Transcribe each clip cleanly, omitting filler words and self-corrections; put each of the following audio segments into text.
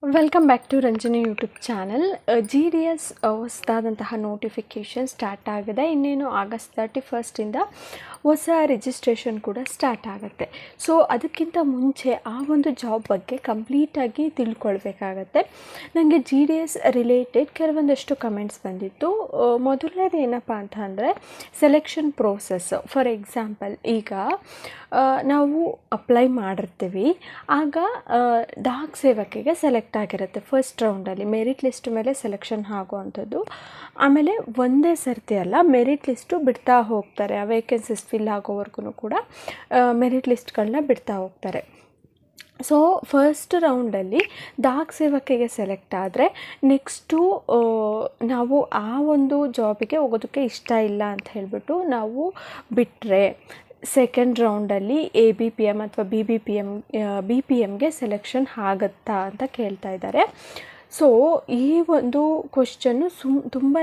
Welcome back to Ranjani YouTube channel. GDS ಹೊಸದಾದಂತಹ notification start ಆಗಿದೆ. ಇನ್ನೇನು ಆಗಸ್ಟ್ 31 ಹೊಸ ರಿಜಿಸ್ಟ್ರೇಷನ್ ಕೂಡ ಸ್ಟಾರ್ಟ್ ಆಗುತ್ತೆ. ಸೊ ಅದಕ್ಕಿಂತ ಮುಂಚೆ ಆ ಒಂದು ಜಾಬ್ ಬಗ್ಗೆ ಕಂಪ್ಲೀಟಾಗಿ ತಿಳ್ಕೊಳ್ಬೇಕಾಗತ್ತೆ. ನನಗೆ GDS ರಿಲೇಟೆಡ್ ಕೆಲವೊಂದಷ್ಟು ಕಮೆಂಟ್ಸ್ ಬಂದಿತ್ತು. ಮೊದಲನೇದು ಏನಪ್ಪ ಅಂತ ಅಂದರೆ ಸೆಲೆಕ್ಷನ್ ಪ್ರೋಸೆಸ್. ಫಾರ್ ಎಕ್ಸಾಂಪಲ್, ಈಗ ನಾವು ಅಪ್ಲೈ ಮಾಡಿರ್ತೀವಿ, ಆಗ ಡಾಕ್ ಸೇವಕಿಗೆ ಸೆಲೆಕ್ಟ್ ಆಗಿರುತ್ತೆ ಫಸ್ಟ್ ರೌಂಡಲ್ಲಿ. ಮೆರಿಟ್ ಲಿಸ್ಟ್ ಮೇಲೆ ಸೆಲೆಕ್ಷನ್ ಆಗುವಂಥದ್ದು. ಆಮೇಲೆ ಒಂದೇ ಸರ್ತಿ ಅಲ್ಲ, ಮೆರಿಟ್ ಲಿಸ್ಟು ಬಿಡ್ತಾ ಹೋಗ್ತಾರೆ. ಆ ವೇಕೆನ್ಸೀಸ್ ಫಿಲ್ ಆಗೋವರೆಗೂ ಕೂಡ ಮೆರಿಟ್ ಲಿಸ್ಟ್ಗಳನ್ನ ಬಿಡ್ತಾ ಹೋಗ್ತಾರೆ. ಸೊ ಫಸ್ಟ್ ರೌಂಡಲ್ಲಿ ಡಾಕ್ ಸೇವಕಿಗೆ ಸೆಲೆಕ್ಟ್ ಆದರೆ ನೆಕ್ಸ್ಟು ನಾವು ಆ ಒಂದು ಜಾಬಿಗೆ ಹೋಗೋದಕ್ಕೆ ಇಷ್ಟ ಇಲ್ಲ ಅಂತ ಹೇಳಿಬಿಟ್ಟು ನಾವು ಬಿಟ್ಟರೆ ಸೆಕೆಂಡ್ ರೌಂಡಲ್ಲಿ ABPM ಅಥವಾ BPMಗೆ ಸೆಲೆಕ್ಷನ್ ಆಗುತ್ತಾ ಅಂತ ಕೇಳ್ತಾ ಇದ್ದಾರೆ. ಸೊ ಈ ಒಂದು ಕ್ವಶನ್ನು ತುಂಬಾ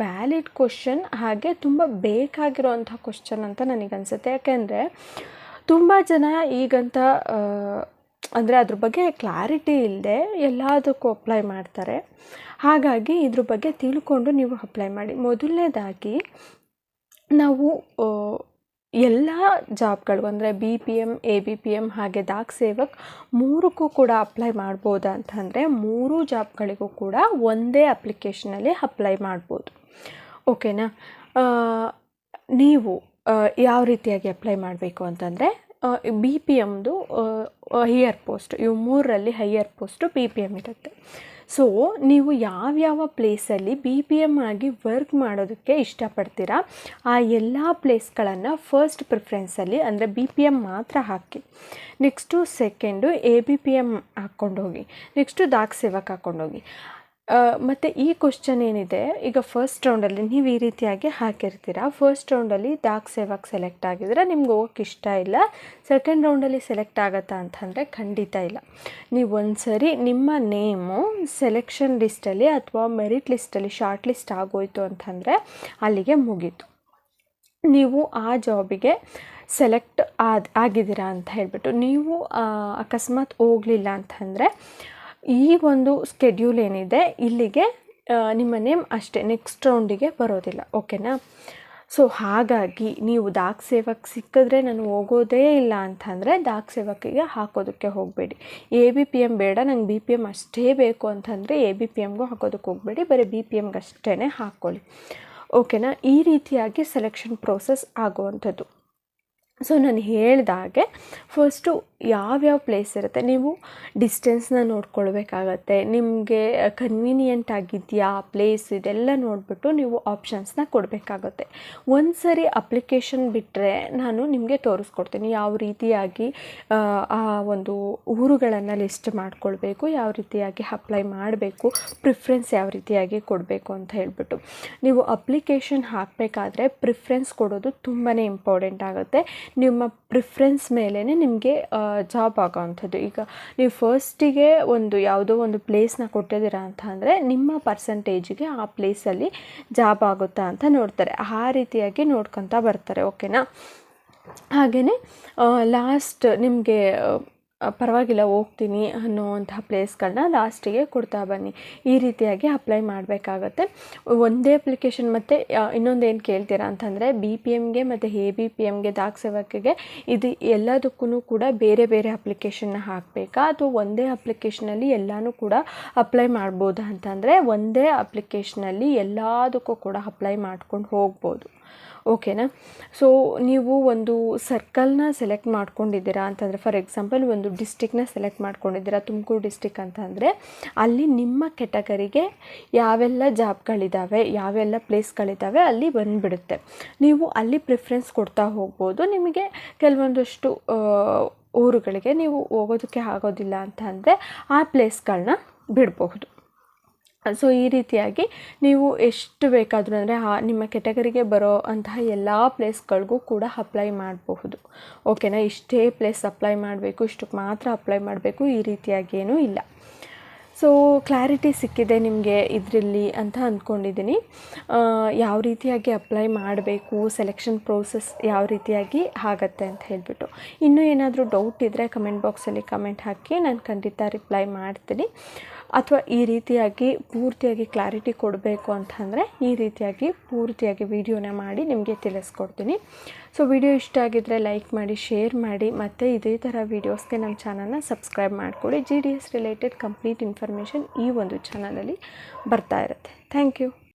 ವ್ಯಾಲಿಡ್ ಕ್ವಶನ್, ಹಾಗೆ ತುಂಬ ಬೇಕಾಗಿರೋವಂಥ ಕ್ವಶನ್ ಅಂತ ನನಗನ್ಸುತ್ತೆ. ಯಾಕೆಂದರೆ ತುಂಬ ಜನ ಈಗಂತ ಅಂದರೆ ಅದ್ರ ಬಗ್ಗೆ ಕ್ಲಾರಿಟಿ ಇಲ್ಲದೆ ಎಲ್ಲದಕ್ಕೂ ಅಪ್ಲೈ ಮಾಡ್ತಾರೆ. ಹಾಗಾಗಿ ಇದ್ರ ಬಗ್ಗೆ ತಿಳ್ಕೊಂಡು ನೀವು ಅಪ್ಲೈ ಮಾಡಿ. ಮೊದಲನೇದಾಗಿ ನಾವು ಎಲ್ಲ ಜಾಬ್ಗಳಿಗೂ ಅಂದರೆ BPM, ABPM ಹಾಗೆ ಡಾಕ್ ಸೇವಕ್ ಮೂರಕ್ಕೂ ಕೂಡ ಅಪ್ಲೈ ಮಾಡ್ಬೋದಾ ಅಂತಂದರೆ ಮೂರು ಜಾಬ್ಗಳಿಗೂ ಕೂಡ ಒಂದೇ ಅಪ್ಲಿಕೇಶನಲ್ಲಿ ಅಪ್ಲೈ ಮಾಡ್ಬೋದು. ಓಕೆನಾ? ನೀವು ಯಾವ ರೀತಿಯಾಗಿ ಅಪ್ಲೈ ಮಾಡಬೇಕು ಅಂತಂದರೆ BPMದು ಹೈಯರ್ ಪೋಸ್ಟ್, ಇವು ಮೂರರಲ್ಲಿ ಹೈಯರ್ ಪೋಸ್ಟು BPM ಇರುತ್ತೆ. ಸೊ ನೀವು ಯಾವ್ಯಾವ ಪ್ಲೇಸಲ್ಲಿ BPM ಆಗಿ ವರ್ಕ್ ಮಾಡೋದಕ್ಕೆ ಇಷ್ಟಪಡ್ತೀರಾ ಆ ಎಲ್ಲ ಪ್ಲೇಸ್ಗಳನ್ನು ಫಸ್ಟ್ ಪ್ರಿಫರೆನ್ಸಲ್ಲಿ ಅಂದರೆ BPM ಮಾತ್ರ ಹಾಕಿ. ನೆಕ್ಸ್ಟು ಸೆಕೆಂಡು ABPM ಹಾಕ್ಕೊಂಡು ಹೋಗಿ. ನೆಕ್ಸ್ಟು ಡಾಕ್ ಸೇವಕ್ ಹಾಕ್ಕೊಂಡೋಗಿ. ಮತ್ತು ಈ ಕ್ವಶನ್ ಏನಿದೆ, ಈಗ ಫಸ್ಟ್ ರೌಂಡಲ್ಲಿ ನೀವು ಈ ರೀತಿಯಾಗಿ ಹಾಕಿರ್ತೀರ. ಫಸ್ಟ್ ರೌಂಡಲ್ಲಿ ಡಾಕ್ ಸೇವಕ್ ಸೆಲೆಕ್ಟ್ ಆಗಿದ್ರೆ ನಿಮ್ಗೆ ಹೋಗೋಕ್ಕೆ ಇಷ್ಟ ಇಲ್ಲ. ಸೆಕೆಂಡ್ ರೌಂಡಲ್ಲಿ ಸೆಲೆಕ್ಟ್ ಆಗುತ್ತಾ ಅಂತಂದರೆ ಖಂಡಿತ ಇಲ್ಲ. ನೀವು ಒಂದು ಸರಿ ನಿಮ್ಮ ನೇಮು ಸೆಲೆಕ್ಷನ್ ಲಿಸ್ಟಲ್ಲಿ ಅಥವಾ ಮೆರಿಟ್ ಲಿಸ್ಟಲ್ಲಿ ಶಾರ್ಟ್ ಲಿಸ್ಟ್ ಆಗೋಯ್ತು ಅಂತಂದರೆ ಅಲ್ಲಿಗೆ ಮುಗೀತು. ನೀವು ಆ ಜಾಬಿಗೆ ಸೆಲೆಕ್ಟ್ ಆಗಿದ್ದೀರಾ ಅಂತ ಹೇಳಿಬಿಟ್ಟು ನೀವು ಅಕಸ್ಮಾತ್ ಹೋಗಲಿಲ್ಲ ಅಂತಂದರೆ ಈ ಒಂದು ಸ್ಕೆಡ್ಯೂಲ್ ಏನಿದೆ ಇಲ್ಲಿಗೆ ನಿಮ್ಮ ನೇಮ್ ಅಷ್ಟೇ, ನೆಕ್ಸ್ಟ್ ರೌಂಡಿಗೆ ಬರೋದಿಲ್ಲ. ಓಕೆನಾ? ಸೊ ಹಾಗಾಗಿ ನೀವು ಡಾಕ್ ಸೇವಕ್ ಸಿಕ್ಕಿದ್ರೆ ನಾನು ಹೋಗೋದೇ ಇಲ್ಲ ಅಂತಂದರೆ ಡಾಕ್ ಸೇವಕಿಗೆ ಹಾಕೋದಕ್ಕೆ ಹೋಗಬೇಡಿ. ABPM ಬೇಡ, ನಂಗೆ BPM ಅಷ್ಟೇ ಬೇಕು ಅಂತಂದರೆ ABPMಗೂ ಹಾಕೋದಕ್ಕೆ ಹೋಗಬೇಡಿ, ಬರೀ BPMಗೆ ಅಷ್ಟೇ ಹಾಕ್ಕೊಳ್ಳಿ. ಓಕೆನಾ? ಈ ರೀತಿಯಾಗಿ ಸೆಲೆಕ್ಷನ್ ಪ್ರೋಸೆಸ್ ಆಗುವಂಥದ್ದು. ಸೊ ನಾನು ಹೇಳಿದಾಗೆ ಫಸ್ಟು ಯಾವ್ಯಾವ ಪ್ಲೇಸ್ ಇರುತ್ತೆ ನೀವು ಡಿಸ್ಟೆನ್ಸ್ನ ನೋಡ್ಕೊಳ್ಬೇಕಾಗತ್ತೆ. ನಿಮಗೆ ಕನ್ವೀನಿಯೆಂಟ್ ಆಗಿದೆಯಾ ಪ್ಲೇಸ್, ಇದೆಲ್ಲ ನೋಡಿಬಿಟ್ಟು ನೀವು ಆಪ್ಷನ್ಸ್ನ ಕೊಡಬೇಕಾಗತ್ತೆ. ಒಂದು ಸರಿ ಅಪ್ಲಿಕೇಶನ್ ಬಿಟ್ಟರೆ ನಾನು ನಿಮಗೆ ತೋರಿಸ್ಕೊಡ್ತೀನಿ ಯಾವ ರೀತಿಯಾಗಿ ಆ ಒಂದು ಊರುಗಳನ್ನು ಲಿಸ್ಟ್ ಮಾಡ್ಕೊಳ್ಬೇಕು, ಯಾವ ರೀತಿಯಾಗಿ ಅಪ್ಲೈ ಮಾಡಬೇಕು, ಪ್ರಿಫ್ರೆನ್ಸ್ ಯಾವ ರೀತಿಯಾಗಿ ಕೊಡಬೇಕು ಅಂತ ಹೇಳಿಬಿಟ್ಟು. ನೀವು ಅಪ್ಲಿಕೇಶನ್ ಹಾಕಬೇಕಾದ್ರೆ ಪ್ರಿಫ್ರೆನ್ಸ್ ಕೊಡೋದು ತುಂಬಾ ಇಂಪಾರ್ಟೆಂಟ್ ಆಗುತ್ತೆ. ನಿಮ್ಮ ಪ್ರಿಫ್ರೆನ್ಸ್ ಮೇಲೇ ನಿಮಗೆ ಜಾಬ್ ಆಗೋವಂಥದ್ದು. ಈಗ ನೀವು ಫಸ್ಟಿಗೆ ಯಾವುದೋ ಒಂದು ಪ್ಲೇಸ್ನ ಕೊಟ್ಟಿದ್ದೀರಾ ಅಂತ ಅಂದರೆ ನಿಮ್ಮ ಪರ್ಸಂಟೇಜಿಗೆ ಆ ಪ್ಲೇಸಲ್ಲಿ ಜಾಬ್ ಆಗುತ್ತಾ ಅಂತ ನೋಡ್ತಾರೆ. ಆ ರೀತಿಯಾಗಿ ನೋಡ್ಕೊತಾ ಬರ್ತಾರೆ. ಓಕೆನಾ? ಹಾಗೆಯೇ ಲಾಸ್ಟ್ ನಿಮಗೆ ಪರವಾಗಿಲ್ಲ ಹೋಗ್ತೀನಿ ಅನ್ನೋವಂತಹ ಪ್ಲೇಸ್ಗಳನ್ನ ಲಾಸ್ಟಿಗೆ ಕೊಡ್ತಾ ಬನ್ನಿ. ಈ ರೀತಿಯಾಗಿ ಅಪ್ಲೈ ಮಾಡಬೇಕಾಗತ್ತೆ. ಒಂದೇ ಅಪ್ಲಿಕೇಶನ್. ಮತ್ತು ಇನ್ನೊಂದು ಏನು ಕೇಳ್ತೀರಾ ಅಂತಂದರೆ BPMಗೆ ಮತ್ತು ABPMಗೆ ಡಾಕ್ ಸೇವಕಿಗೆ ಇದು ಎಲ್ಲದಕ್ಕೂ ಕೂಡ ಬೇರೆ ಬೇರೆ ಅಪ್ಲಿಕೇಶನ್ನ ಹಾಕಬೇಕಾ ಅಥವಾ ಒಂದೇ ಅಪ್ಲಿಕೇಶನಲ್ಲಿ ಎಲ್ಲನೂ ಕೂಡ ಅಪ್ಲೈ ಮಾಡ್ಬೋದಾ ಅಂತಂದರೆ ಒಂದೇ ಅಪ್ಲಿಕೇಶನಲ್ಲಿ ಎಲ್ಲದಕ್ಕೂ ಕೂಡ ಅಪ್ಲೈ ಮಾಡ್ಕೊಂಡು ಹೋಗ್ಬೋದು. ಓಕೆನಾ? ಸೊ ನೀವು ಒಂದು ಸರ್ಕಲ್ನ ಸೆಲೆಕ್ಟ್ ಮಾಡ್ಕೊಂಡಿದ್ದೀರಾ ಅಂತಂದರೆ, ಫಾರ್ ಎಕ್ಸಾಂಪಲ್ ಒಂದು ಡಿಸ್ಟಿಕ್ನ ಸೆಲೆಕ್ಟ್ ಮಾಡ್ಕೊಂಡಿದ್ದೀರಾ, ತುಮಕೂರು ಡಿಸ್ಟಿಕ್ ಅಂತ ಅಂದರೆ ಅಲ್ಲಿ ನಿಮ್ಮ ಕೆಟಗರಿಗೆ ಯಾವೆಲ್ಲ ಜಾಬ್ಗಳಿದ್ದಾವೆ, ಯಾವೆಲ್ಲ ಪ್ಲೇಸ್ಗಳಿದ್ದಾವೆ ಅಲ್ಲಿ ಬಂದುಬಿಡುತ್ತೆ. ನೀವು ಅಲ್ಲಿ ಪ್ರಿಫರೆನ್ಸ್ ಕೊಡ್ತಾ ಹೋಗ್ಬೋದು. ನಿಮಗೆ ಕೆಲವೊಂದಷ್ಟು ಊರುಗಳಿಗೆ ನೀವು ಹೋಗೋದಕ್ಕೆ ಆಗೋದಿಲ್ಲ ಅಂತ ಅಂದರೆ ಆ ಪ್ಲೇಸ್ಗಳನ್ನ ಬಿಡಬಹುದು. ಸೊ ಈ ರೀತಿಯಾಗಿ ನೀವು ಎಷ್ಟು ಬೇಕಾದರೂ ಅಂದರೆ ನಿಮ್ಮ ಕೆಟಗರಿಗೆ ಬರೋ ಅಂತಹ ಎಲ್ಲ ಪ್ಲೇಸ್ಗಳಿಗೂ ಕೂಡ ಅಪ್ಲೈ ಮಾಡಬಹುದು. ಓಕೆನಾ? ಇಷ್ಟೇ ಪ್ಲೇಸ್ ಅಪ್ಲೈ ಮಾಡಬೇಕು, ಇಷ್ಟಕ್ಕೆ ಮಾತ್ರ ಅಪ್ಲೈ ಮಾಡಬೇಕು, ಈ ರೀತಿಯಾಗಿ ಏನೂ ಇಲ್ಲ. ಸೊ ಕ್ಲಾರಿಟಿ ಸಿಕ್ಕಿದೆ ನಿಮಗೆ ಇದರಲ್ಲಿ ಅಂತ ಅಂದ್ಕೊಂಡಿದ್ದೀನಿ. ಯಾವ ರೀತಿಯಾಗಿ ಅಪ್ಲೈ ಮಾಡಬೇಕು, ಸೆಲೆಕ್ಷನ್ ಪ್ರೋಸೆಸ್ ಯಾವ ರೀತಿಯಾಗಿ ಆಗತ್ತೆ ಅಂತ ಹೇಳಿಬಿಟ್ಟು. ಇನ್ನೂ ಏನಾದರೂ ಡೌಟ್ ಇದ್ದರೆ ಕಮೆಂಟ್ ಬಾಕ್ಸಲ್ಲಿ ಕಮೆಂಟ್ ಹಾಕಿ, ನಾನು ಖಂಡಿತ ರಿಪ್ಲೈ ಮಾಡ್ತೀನಿ. ಅಥವಾ ಈ ರೀತಿಯಾಗಿ ಪೂರ್ತಿಯಾಗಿ ಕ್ಲಾರಿಟಿ ಕೊಡಬೇಕು ಅಂತಂದರೆ ಈ ರೀತಿಯಾಗಿ ಪೂರ್ತಿಯಾಗಿ ವಿಡಿಯೋನ ಮಾಡಿ ನಿಮಗೆ ತಿಳಿಸ್ಕೊಡ್ತೀನಿ. ಸೊ ವಿಡಿಯೋ ಇಷ್ಟ ಆಗಿದ್ದರೆ ಲೈಕ್ ಮಾಡಿ, ಶೇರ್ ಮಾಡಿ, ಮತ್ತು ಇದೇ ಥರ ವೀಡಿಯೋಸ್ಗೆ ನಮ್ಮ ಚಾನಲ್ನ ಸಬ್ಸ್ಕ್ರೈಬ್ ಮಾಡಿಕೊಡಿ. GDS ರಿಲೇಟೆಡ್ ಕಂಪ್ಲೀಟ್ ಇನ್ಫಾರ್ಮೇಷನ್ ಈ ಒಂದು ಚಾನಲಲ್ಲಿ ಬರ್ತಾ ಇರುತ್ತೆ. Thank you.